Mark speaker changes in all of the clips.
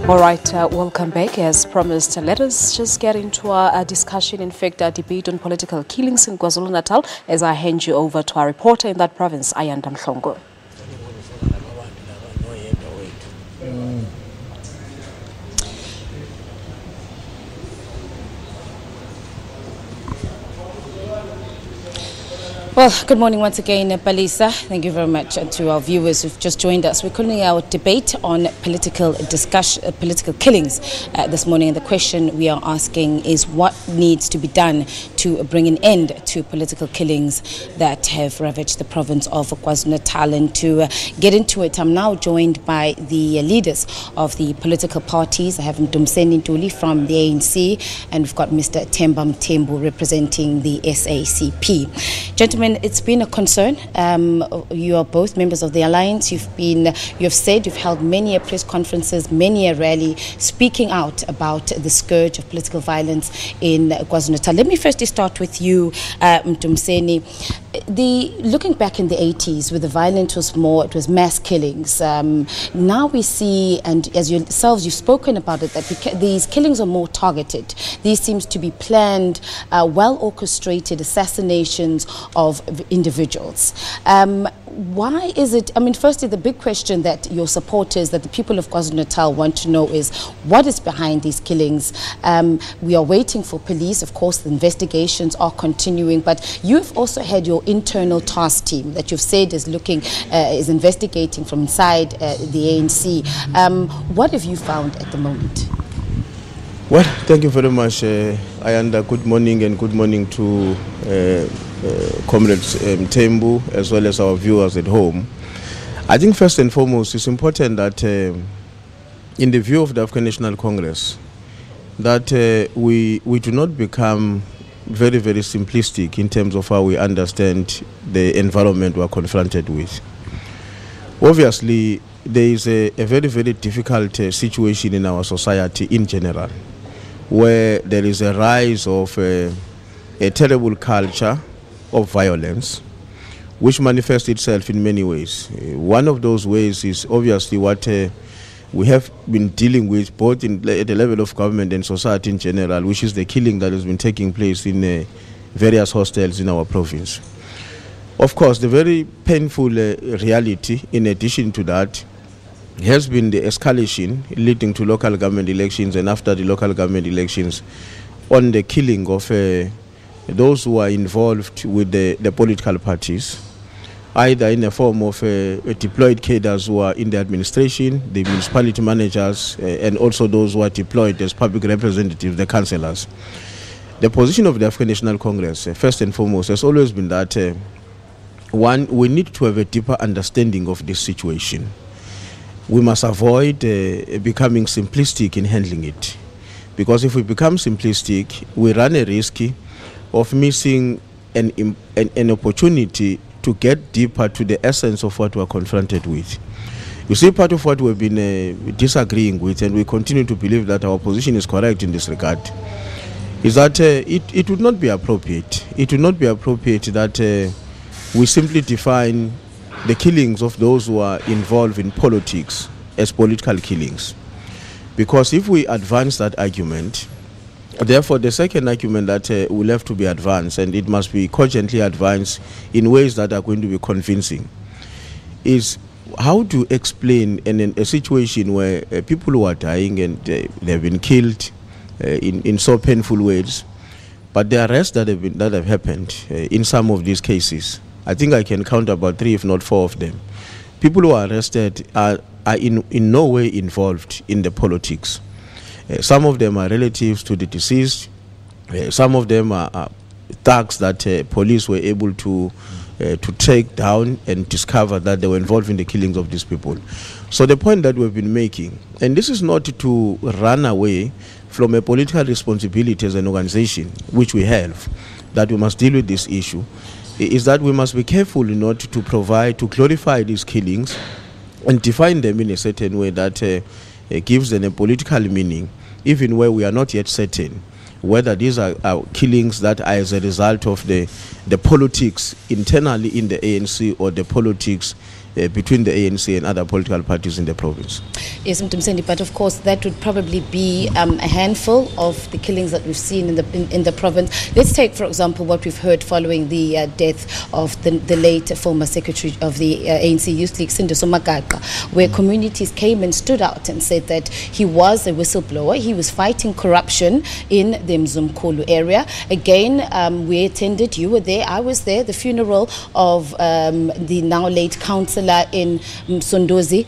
Speaker 1: All right, welcome back. As promised, let us just get into our discussion, in fact, a debate on political killings in KwaZulu-Natal, as I hand you over to our reporter in that province, Ayanda Mhlongo.
Speaker 2: Well, good morning once again, Balisa. Thank you very much to our viewers who've just joined us. We're continuing our debate on political killings this morning. And the question we are asking is what needs to be done to bring an end to political killings that have ravaged the province of KwaZulu-Natal. And to get into it, I'm now joined by the leaders of the political parties. I have Mdumiseni Ntuli from the ANC, and we've got Mr. Themba Mthembu representing the SACP. Gentlemen, it's been a concern. You are both members of the alliance. You've said you've held many press conferences, many a rally, speaking out about the scourge of political violence in KwaZulu-Natal. Let me first start with you, Mdumiseni. Looking back in the 80s, where the violence was more, it was mass killings. Now we see, and as yourselves, you've spoken about it, that these killings are more targeted. These seems to be planned, well-orchestrated assassinations of individuals. Why is it, firstly, the big question that your supporters, that the people of KwaZulu-Natal want to know is, what is behind these killings? We are waiting for police. Of course, the investigations are continuing, but you've also had your internal task team that you've said is investigating from inside the ANC. What have you found at the moment?
Speaker 3: Well, thank you very much, Ayanda. Good morning, and good morning to Comrades Mthembu, as well as our viewers at home. I think first and foremost, it's important that in the view of the African National Congress, that we do not become very, very simplistic in terms of how we understand the environment we are confronted with. Obviously, there is a very, very difficult situation in our society in general, where there is a rise of a terrible culture of violence, which manifests itself in many ways. One of those ways is obviously what we have been dealing with both at the level of government and society in general, which is the killing that has been taking place in various hostels in our province. Of course, the very painful reality, in addition to that, has been the escalation leading to local government elections, and after the local government elections, on the killing of those who are involved with the political parties, either in the form of deployed cadres who are in the administration, the municipality managers, and also those who are deployed as public representatives, the councillors. The position of the African National Congress, first and foremost, has always been that, one, we need to have a deeper understanding of this situation. We must avoid becoming simplistic in handling it. Because if we become simplistic, we run a risk of missing an opportunity to get deeper to the essence of what we're confronted with. You see, part of what we've been disagreeing with, and we continue to believe that our position is correct in this regard, is that it would not be appropriate. It would not be appropriate that we simply define the killings of those who are involved in politics as political killings. Because if we advance that argument, therefore the second argument that will have to be advanced, and it must be cogently advanced in ways that are going to be convincing, is how to explain in a situation where people who are dying and they've been killed in so painful ways, but the arrests that have happened in some of these cases, I think I can count about 3 if not 4 of them. People who are arrested are in no way involved in the politics. Some of them are relatives to the deceased. Some of them are thugs that police were able to take down and discover that they were involved in the killings of these people. So the point that we've been making, and this is not to run away from a political responsibility as an organization, which we have, that we must deal with this issue, is that we must be careful not to glorify these killings and define them in a certain way that gives them a political meaning, even where we are not yet certain whether these are killings that are as a result of the politics internally in the ANC or the politics between the ANC and other political parties in the province.
Speaker 2: Yes, Mr. Msendi, but of course that would probably be a handful of the killings that we've seen in the province. Let's take, for example, what we've heard following the death of the late former secretary of the ANC Youth League, Sindo Somagaqa, where communities came and stood out and said that he was a whistleblower. He was fighting corruption in the Mzumkhulu area. Again, we attended, you were there, I was there, the funeral of the now late councillor in Msondozi,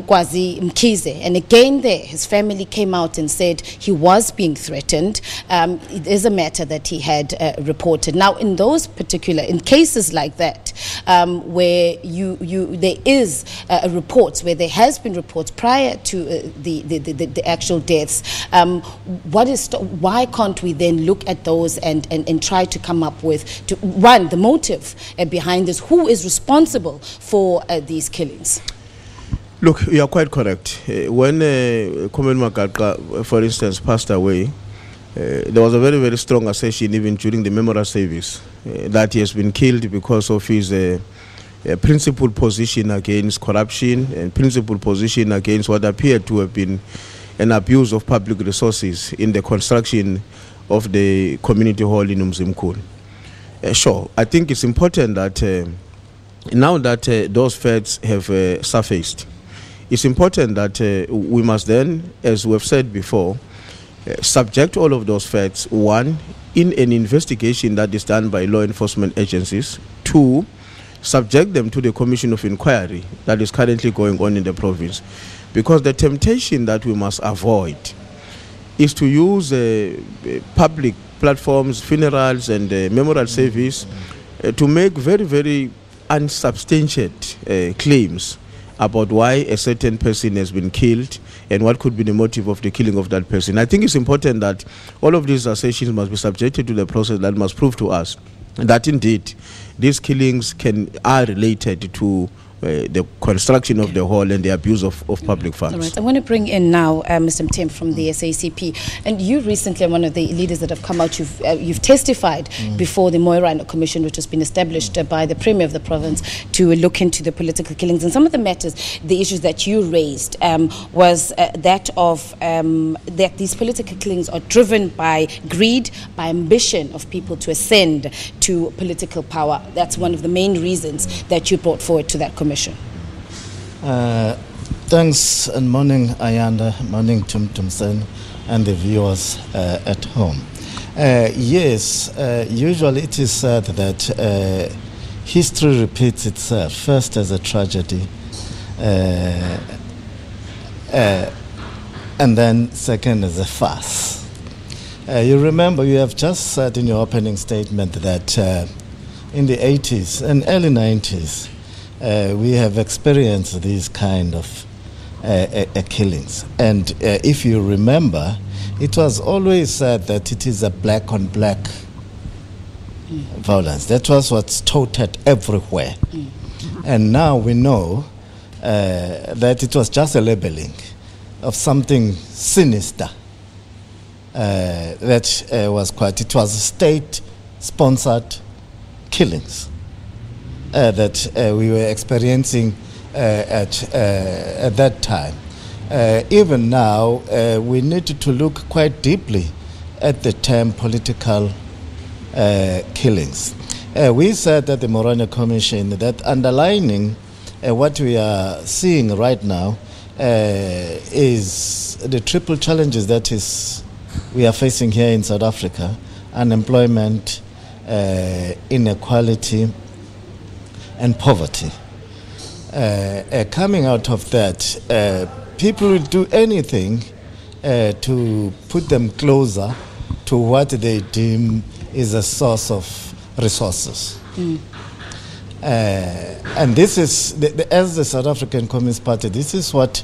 Speaker 2: Kwazi Mkhize. And again there, his family came out and said he was being threatened. It is a matter that he had reported. Now, in those particular, in cases like that, where there is reports, where there has been reports prior to the actual deaths, why can't we then look at those and try to come up with, the motive behind this? Who is responsible for these killings?
Speaker 3: Look, you are quite correct. When Comrade Magaqa, for instance, passed away, there was a very, very strong assertion even during the memorial service that he has been killed because of his principled position against corruption and principled position against what appeared to have been an abuse of public resources in the construction of the community hall in Mzimkhulu. Sure, I think it's important that now that those facts have surfaced, it's important that we must then, as we have said before, subject all of those facts, one, in an investigation that is done by law enforcement agencies, two, subject them to the commission of inquiry that is currently going on in the province. Because the temptation that we must avoid is to use public platforms, funerals and memorial service to make very, very unsubstantiated claims about why a certain person has been killed and what could be the motive of the killing of that person. I think it's important that all of these assertions must be subjected to the process that must prove to us that indeed these killings are related to the construction of the hall and the abuse of public funds.
Speaker 2: All right. I want to bring in now Mr. Mtem from the SACP. And you recently are one of the leaders that have come out. You've testified before the Moirano Commission, which has been established by the Premier of the province to look into the political killings. And some of the matters, the issues that you raised was that of that these political killings are driven by greed, by ambition of people to ascend to political power. That's one of the main reasons that you brought forward to that commission.
Speaker 4: Thanks and morning, Ayanda, morning, Tumsen, and the viewers at home. Yes, usually it is said that history repeats itself, first as a tragedy, and then second as a farce. You remember, you have just said in your opening statement that in the 80s and early 90s, we have experienced these kind of killings. And if you remember, it was always said that it is a black on black violence. That was what's touted everywhere. And now we know that it was just a labeling of something sinister. It was state-sponsored killings that we were experiencing at that time. Even now, we need to look quite deeply at the term political killings. We said at the Moirano Commission that underlining what we are seeing right now is the triple challenges that we are facing here in South Africa: unemployment, inequality, and poverty. Coming out of that, people will do anything to put them closer to what they deem is a source of resources. And this is, as the South African Communist Party, this is what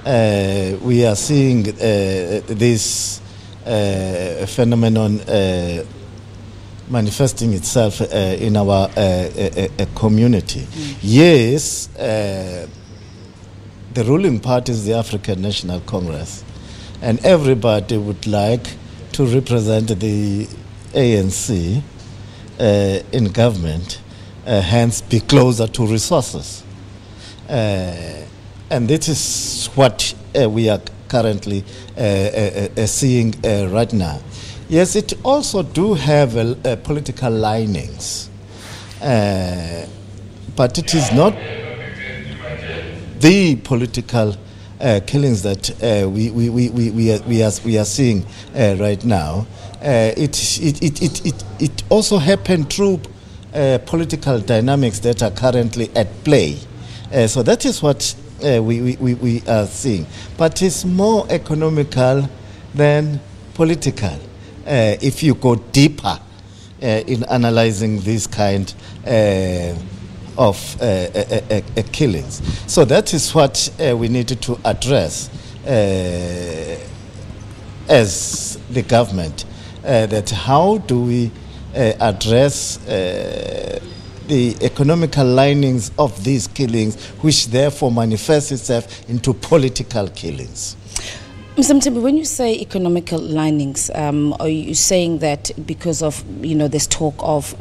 Speaker 4: we are seeing, this phenomenon manifesting itself in our community. Yes, the ruling party is the African National Congress, and everybody would like to represent the ANC in government, hence be closer to resources. And this is what we are currently seeing right now. Yes, it also do have political linings, but it is not the political killings that we are seeing right now. It also happened through political dynamics that are currently at play. So that is what we are seeing. But it's more economical than political if you go deeper in analyzing this kind of killings. So that is what we needed to address as the government, that how do we address the economical linings of these killings, which therefore manifests itself into political killings.
Speaker 2: Mr. Mthembu, when you say economical linings, are you saying that because of, there's talk of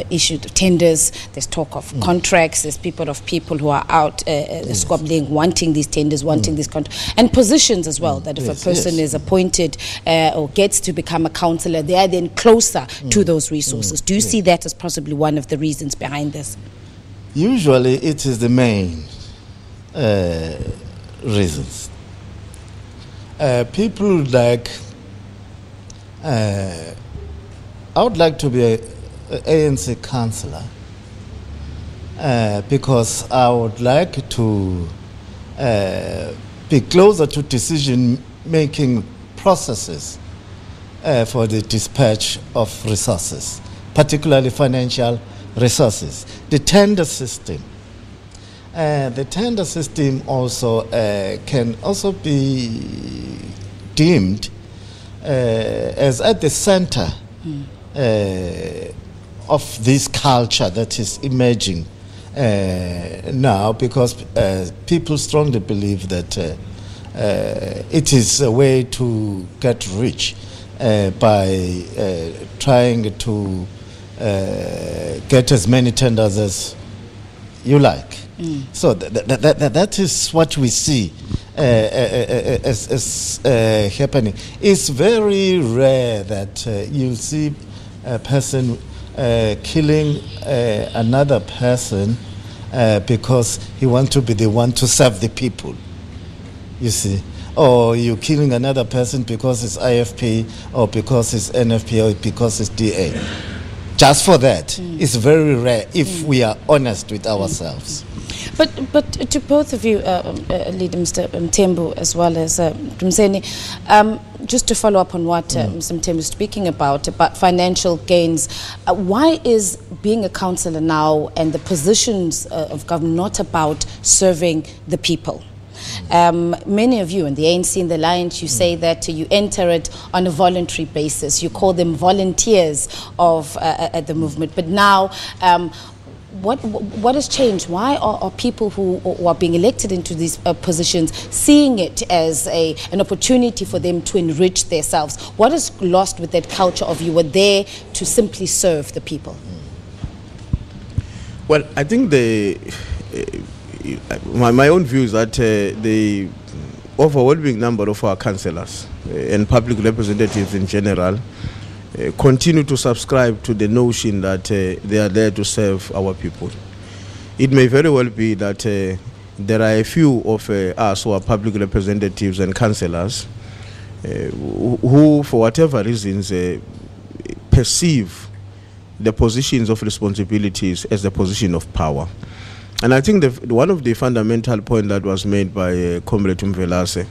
Speaker 2: issued tenders, there's talk of contracts, there's people who are out squabbling, wanting these tenders, wanting these contracts, and positions as well, that if a person is appointed or gets to become a councillor, they are then closer to those resources. Do you see that as possibly one of the reasons behind this?
Speaker 4: Usually it is the main reasons. People like, I would like to be an ANC councillor because I would like to be closer to decision-making processes for the dispatch of resources, particularly financial resources. The tender system. The tender system also can also be deemed as at the center of this culture that is emerging now, because people strongly believe that it is a way to get rich by trying to get as many tenders as you like. So that is what we see as happening. It's very rare that you'll see a person killing another person because he wants to be the one to serve the people, you see. Or you're killing another person because it's IFP, or because it's NFP, or because it's DA. Just for that, it's very rare if we are honest with ourselves.
Speaker 2: But to both of you, Leader Mr. Mthembu as well as Mseni, just to follow up on what Mr. Mthembu is speaking about financial gains, why is being a councillor now and the positions of government not about serving the people? Many of you in the ANC and the Alliance, you say that you enter it on a voluntary basis. You call them volunteers of the movement. But now, what has changed? Why are people who are being elected into these positions seeing it as an opportunity for them to enrich themselves? What is lost with that culture of you were there to simply serve the people?
Speaker 3: Well, I think my own view is that the overwhelming number of our councillors and public representatives in general continue to subscribe to the notion that they are there to serve our people. It may very well be that there are a few of us who are public representatives and councillors who, for whatever reasons, perceive the positions of responsibilities as the position of power. And I think one of the fundamental points that was made by Comrade Mvelase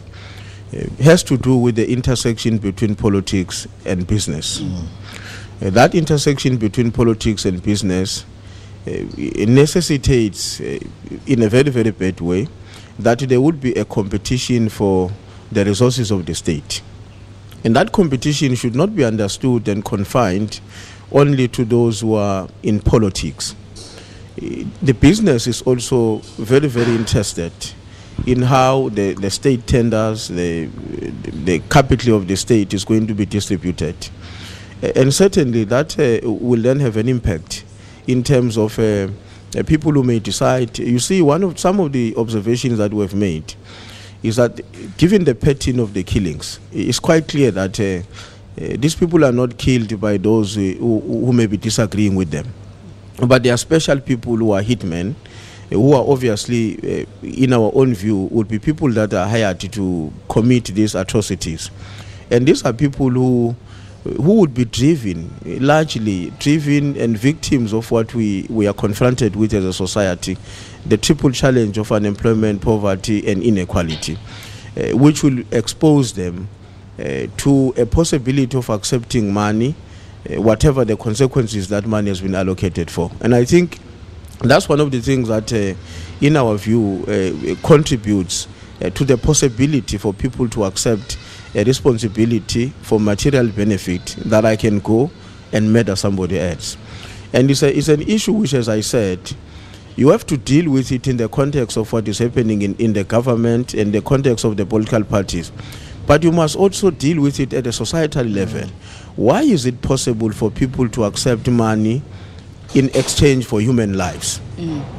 Speaker 3: has to do with the intersection between politics and business. That intersection between politics and business it necessitates, in a very, very bad way, that there would be a competition for the resources of the state. And that competition should not be understood and confined only to those who are in politics. The business is also very, very interested in how the state tenders, the capital of the state is going to be distributed. And certainly that will then have an impact in terms of people who may decide. You see, some of the observations that we've made is that given the pattern of the killings, it's quite clear that these people are not killed by those who may be disagreeing with them. But there are special people who are hitmen, who are obviously, in our own view, would be people that are hired to commit these atrocities. And these are people who would be largely driven and victims of what we are confronted with as a society, the triple challenge of unemployment, poverty, and inequality, which will expose them to a possibility of accepting money, whatever the consequences that money has been allocated for. And I think that's one of the things that, in our view, contributes to the possibility for people to accept a responsibility for material benefit, that I can go and murder somebody else. And it's an issue which, as I said, you have to deal with it in the context of what is happening in the government, in the context of the political parties. But you must also deal with it at a societal level. Why is it possible for people to accept money in exchange for human lives?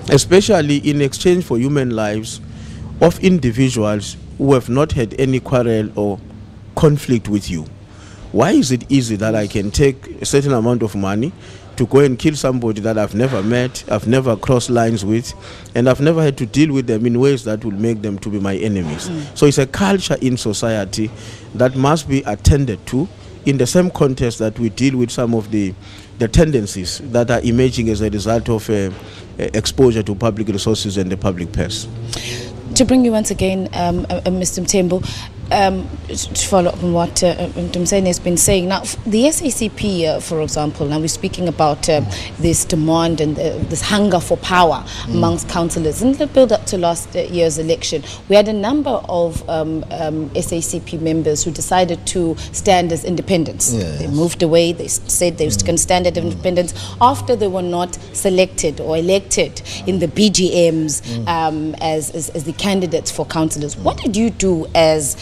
Speaker 3: Especially in exchange for human lives of individuals who have not had any quarrel or conflict with you. Why is it easy that I can take a certain amount of money to go and kill somebody that I've never met, I've never crossed lines with, and I've never had to deal with them in ways that will make them to be my enemies? So it's a culture in society that must be attended to in the same context that we deal with some of the tendencies that are emerging as a result of exposure to public resources and the public purse.
Speaker 2: To bring you once again, Mr. Mthembu, to follow up on what Mthembu has been saying. Now, the SACP, for example, now we're speaking about this demand and this hunger for power amongst councillors. In the build-up to last year's election, we had a number of SACP members who decided to stand as independents. Yes. They moved away. They said they can stand as independents after they were not selected or elected in the BGMs as the candidates for councillors. What did you do as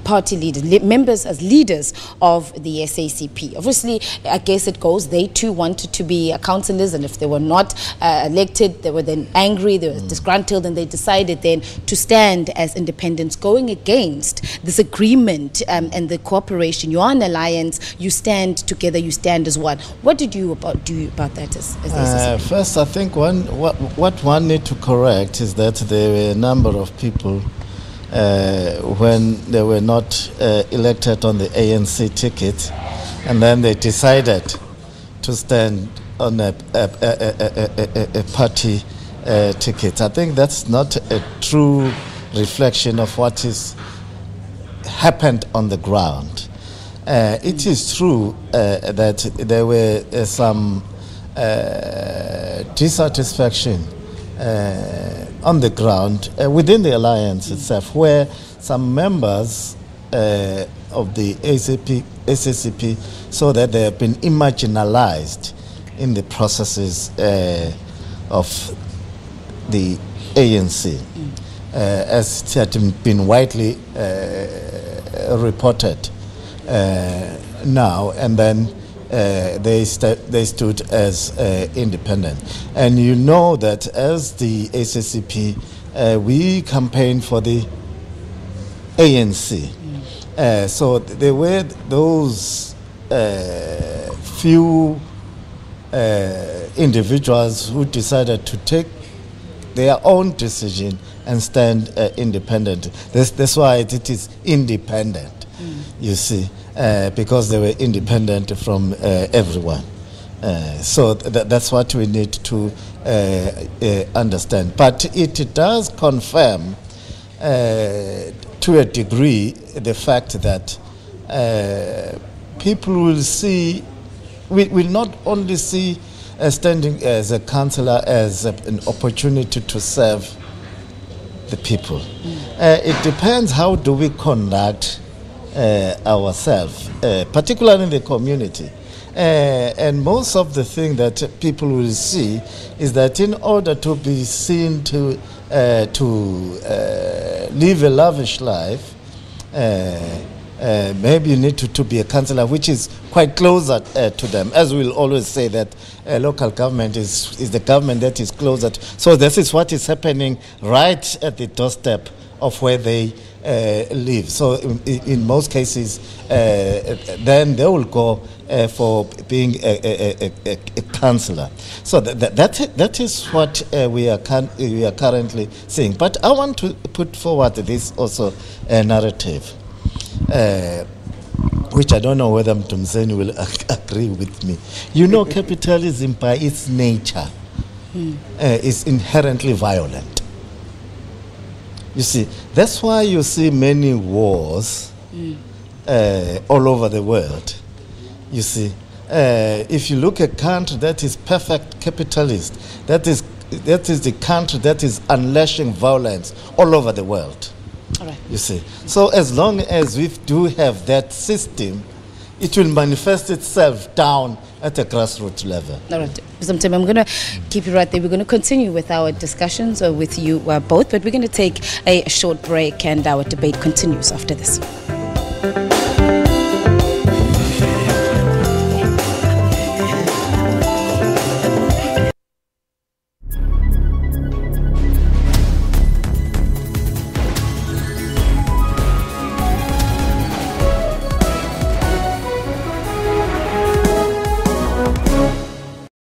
Speaker 2: party leaders, members as leaders of the SACP? Obviously, I guess it goes, they too wanted to be councillors, and if they were not elected, they were then angry, they were disgruntled, and they decided then to stand as independents, going against this agreement and the cooperation. You are an alliance, you stand together, you stand as one. What did you do about that as SACP?
Speaker 4: First, I think what one need to correct is that there were a number of people when they were not elected on the ANC ticket, and then they decided to stand on a party ticket. I think that's not a true reflection of what is happened on the ground. It is true that there were some dissatisfaction on the ground within the alliance itself, where some members of the SACP saw that they have been marginalized in the processes of the ANC, as it had been widely reported now, and then they stood as independent. And you know that as the SACP, we campaigned for the ANC. So there were those few individuals who decided to take their own decision and stand independent. That's why it is independent, you see. Because they were independent from everyone. So that's what we need to understand. But it does confirm to a degree the fact that people will not only see standing as a councillor as an opportunity to serve the people. It depends how do we conduct ourselves, particularly in the community. And most of the thing that people will see is that in order to be seen to live a lavish life, maybe you need to be a councillor, which is quite closer to them. As we'll always say that local government is the government that is closer. So this is what is happening right at the doorstep of where they live. So in most cases, then they will go for being a councillor. So that is what we are currently seeing. But I want to put forward this also narrative, which I don't know whether Mtumzeni will agree with me. You know, capitalism by its nature is inherently violent. You see, that's why you see many wars all over the world. You see, if you look at a country that is perfect capitalist, that is the country that is unleashing violence all over the world.
Speaker 2: All right.
Speaker 4: You see, so as long as we do have that system, it will manifest itself down at a grassroots level.
Speaker 2: All right. I'm going to keep you right there. We're going to continue with our discussions with you both, but we're going to take a short break and our debate continues after this.